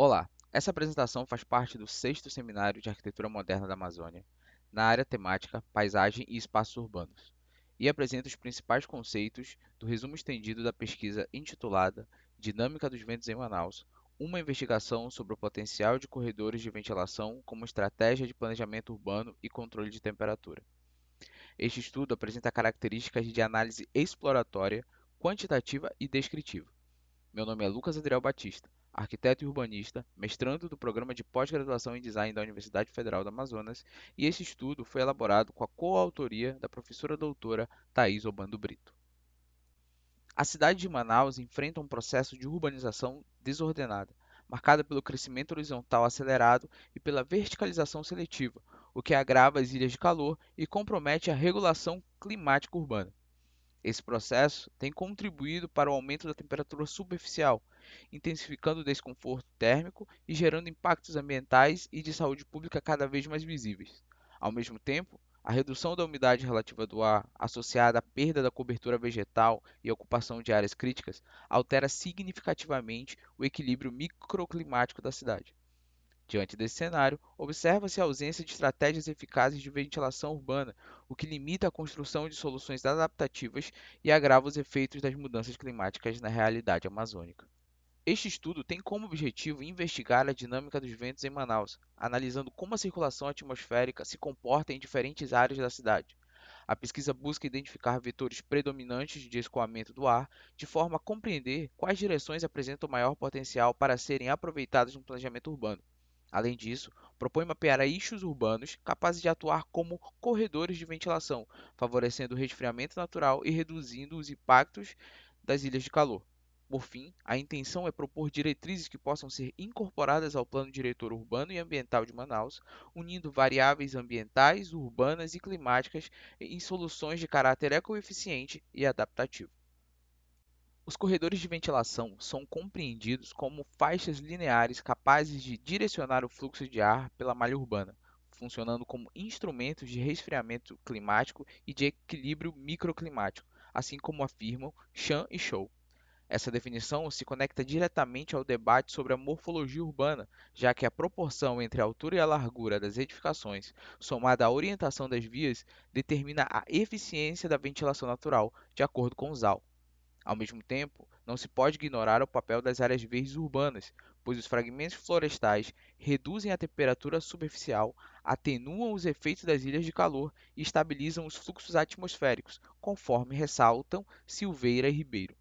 Olá, essa apresentação faz parte do sexto Seminário de Arquitetura Moderna da Amazônia, na área temática Paisagem e Espaços Urbanos, e apresenta os principais conceitos do resumo estendido da pesquisa intitulada Dinâmica dos Ventos em Manaus, uma investigação sobre o potencial de corredores de ventilação como estratégia de planejamento urbano e controle de temperatura. Este estudo apresenta características de análise exploratória, quantitativa e descritiva. Meu nome é Lucas Adriel Batista, arquiteto e urbanista, mestrando do Programa de Pós-Graduação em Design da Universidade Federal do Amazonas, e esse estudo foi elaborado com a coautoria da professora doutora Thais Obando Brito. A cidade de Manaus enfrenta um processo de urbanização desordenada, marcada pelo crescimento horizontal acelerado e pela verticalização seletiva, o que agrava as ilhas de calor e compromete a regulação climática urbana. Esse processo tem contribuído para o aumento da temperatura superficial, intensificando o desconforto térmico e gerando impactos ambientais e de saúde pública cada vez mais visíveis. Ao mesmo tempo, a redução da umidade relativa do ar, associada à perda da cobertura vegetal e à ocupação de áreas críticas, altera significativamente o equilíbrio microclimático da cidade. Diante desse cenário, observa-se a ausência de estratégias eficazes de ventilação urbana, o que limita a construção de soluções adaptativas e agrava os efeitos das mudanças climáticas na realidade amazônica. Este estudo tem como objetivo investigar a dinâmica dos ventos em Manaus, analisando como a circulação atmosférica se comporta em diferentes áreas da cidade. A pesquisa busca identificar vetores predominantes de escoamento do ar, de forma a compreender quais direções apresentam maior potencial para serem aproveitadas no planejamento urbano. Além disso, propõe mapear eixos urbanos capazes de atuar como corredores de ventilação, favorecendo o resfriamento natural e reduzindo os impactos das ilhas de calor. Por fim, a intenção é propor diretrizes que possam ser incorporadas ao Plano Diretor Urbano e Ambiental de Manaus, unindo variáveis ambientais, urbanas e climáticas em soluções de caráter ecoeficiente e adaptativo. Os corredores de ventilação são compreendidos como faixas lineares capazes de direcionar o fluxo de ar pela malha urbana, funcionando como instrumentos de resfriamento climático e de equilíbrio microclimático, assim como afirmam Chan e Chou. Essa definição se conecta diretamente ao debate sobre a morfologia urbana, já que a proporção entre a altura e a largura das edificações, somada à orientação das vias, determina a eficiência da ventilação natural, de acordo com Zhao. Ao mesmo tempo, não se pode ignorar o papel das áreas verdes urbanas, pois os fragmentos florestais reduzem a temperatura superficial, atenuam os efeitos das ilhas de calor e estabilizam os fluxos atmosféricos, conforme ressaltam Silveira e Ribeiro.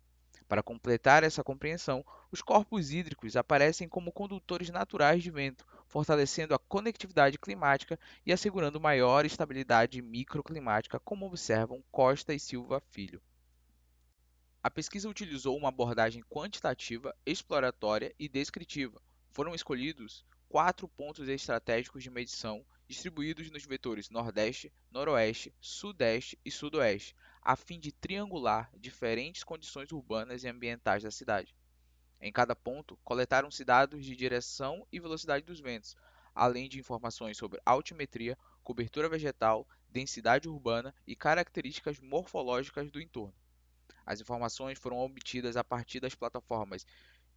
Para completar essa compreensão, os corpos hídricos aparecem como condutores naturais de vento, fortalecendo a conectividade climática e assegurando maior estabilidade microclimática, como observam Costa e Silva Filho. A pesquisa utilizou uma abordagem quantitativa, exploratória e descritiva. Foram escolhidos 4 pontos estratégicos de medição, distribuídos nos vetores Nordeste, Noroeste, Sudeste e Sudoeste, a fim de triangular diferentes condições urbanas e ambientais da cidade. Em cada ponto, coletaram-se dados de direção e velocidade dos ventos, além de informações sobre altimetria, cobertura vegetal, densidade urbana e características morfológicas do entorno. As informações foram obtidas a partir das plataformas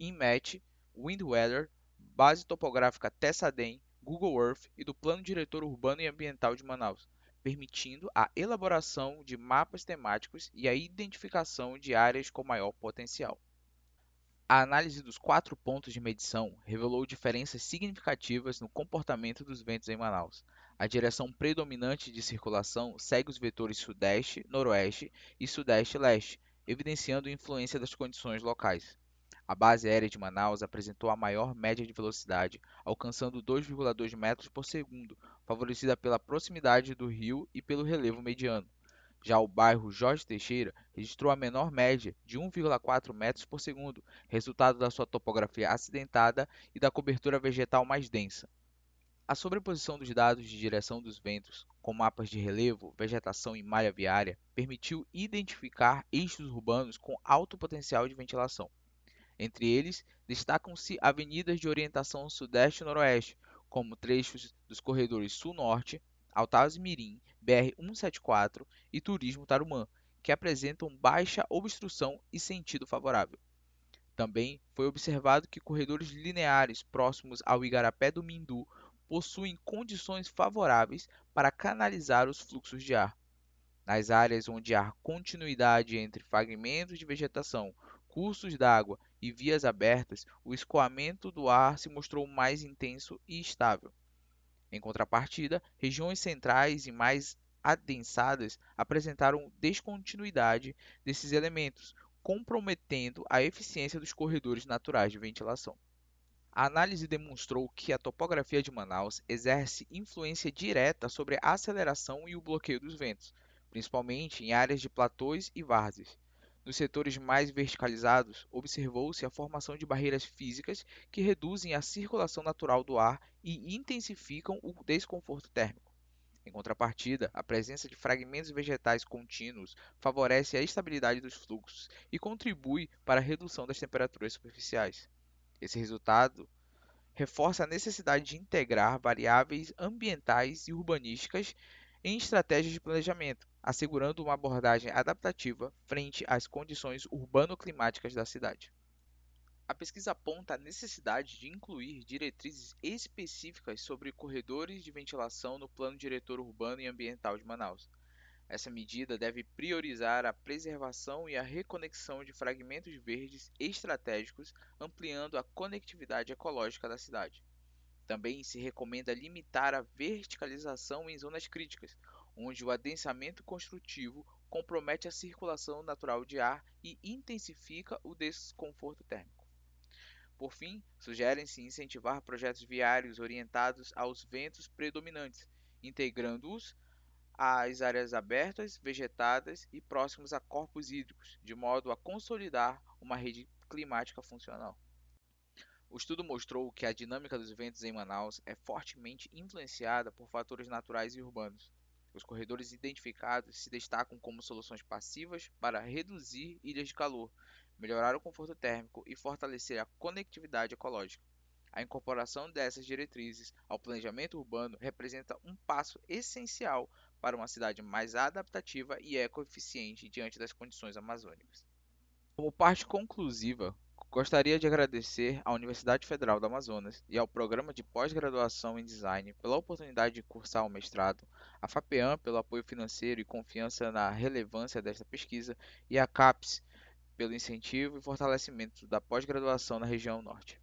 InMatch, WindWeather, Base Topográfica Tessadem, Google Earth e do Plano Diretor Urbano e Ambiental de Manaus, permitindo a elaboração de mapas temáticos e a identificação de áreas com maior potencial. A análise dos 4 pontos de medição revelou diferenças significativas no comportamento dos ventos em Manaus. A direção predominante de circulação segue os vetores sudeste, noroeste e sudeste-leste, evidenciando influência das condições locais. A base aérea de Manaus apresentou a maior média de velocidade, alcançando 2,2 metros por segundo, favorecida pela proximidade do rio e pelo relevo mediano. Já o bairro Jorge Teixeira registrou a menor média, de 1,4 metros por segundo, resultado da sua topografia acidentada e da cobertura vegetal mais densa. A sobreposição dos dados de direção dos ventos, com mapas de relevo, vegetação e malha viária, permitiu identificar eixos urbanos com alto potencial de ventilação. Entre eles, destacam-se avenidas de orientação sudeste e noroeste, como trechos dos corredores sul-norte, Altaz-Mirim, BR-174 e Turismo Tarumã, que apresentam baixa obstrução e sentido favorável. Também foi observado que corredores lineares próximos ao igarapé do Mindu possuem condições favoráveis para canalizar os fluxos de ar. Nas áreas onde há continuidade entre fragmentos de vegetação, cursos d'água e vias abertas, o escoamento do ar se mostrou mais intenso e estável. Em contrapartida, regiões centrais e mais adensadas apresentaram descontinuidade desses elementos, comprometendo a eficiência dos corredores naturais de ventilação. A análise demonstrou que a topografia de Manaus exerce influência direta sobre a aceleração e o bloqueio dos ventos, principalmente em áreas de platôs e várzeas. Nos setores mais verticalizados, observou-se a formação de barreiras físicas que reduzem a circulação natural do ar e intensificam o desconforto térmico. Em contrapartida, a presença de fragmentos vegetais contínuos favorece a estabilidade dos fluxos e contribui para a redução das temperaturas superficiais. Esse resultado reforça a necessidade de integrar variáveis ambientais e urbanísticas em estratégias de planejamento, assegurando uma abordagem adaptativa frente às condições urbano-climáticas da cidade. A pesquisa aponta a necessidade de incluir diretrizes específicas sobre corredores de ventilação no Plano Diretor Urbano e Ambiental de Manaus. Essa medida deve priorizar a preservação e a reconexão de fragmentos verdes estratégicos, ampliando a conectividade ecológica da cidade. Também se recomenda limitar a verticalização em zonas críticas, onde o adensamento construtivo compromete a circulação natural de ar e intensifica o desconforto térmico. Por fim, sugere-se incentivar projetos viários orientados aos ventos predominantes, integrando-os às áreas abertas, vegetadas e próximos a corpos hídricos, de modo a consolidar uma rede climática funcional. O estudo mostrou que a dinâmica dos ventos em Manaus é fortemente influenciada por fatores naturais e urbanos. Os corredores identificados se destacam como soluções passivas para reduzir ilhas de calor, melhorar o conforto térmico e fortalecer a conectividade ecológica. A incorporação dessas diretrizes ao planejamento urbano representa um passo essencial para uma cidade mais adaptativa e ecoeficiente diante das condições amazônicas. Como parte conclusiva, gostaria de agradecer à Universidade Federal do Amazonas e ao Programa de Pós-Graduação em Design pela oportunidade de cursar o mestrado, à FAPEAM pelo apoio financeiro e confiança na relevância desta pesquisa e à CAPES pelo incentivo e fortalecimento da pós-graduação na região Norte.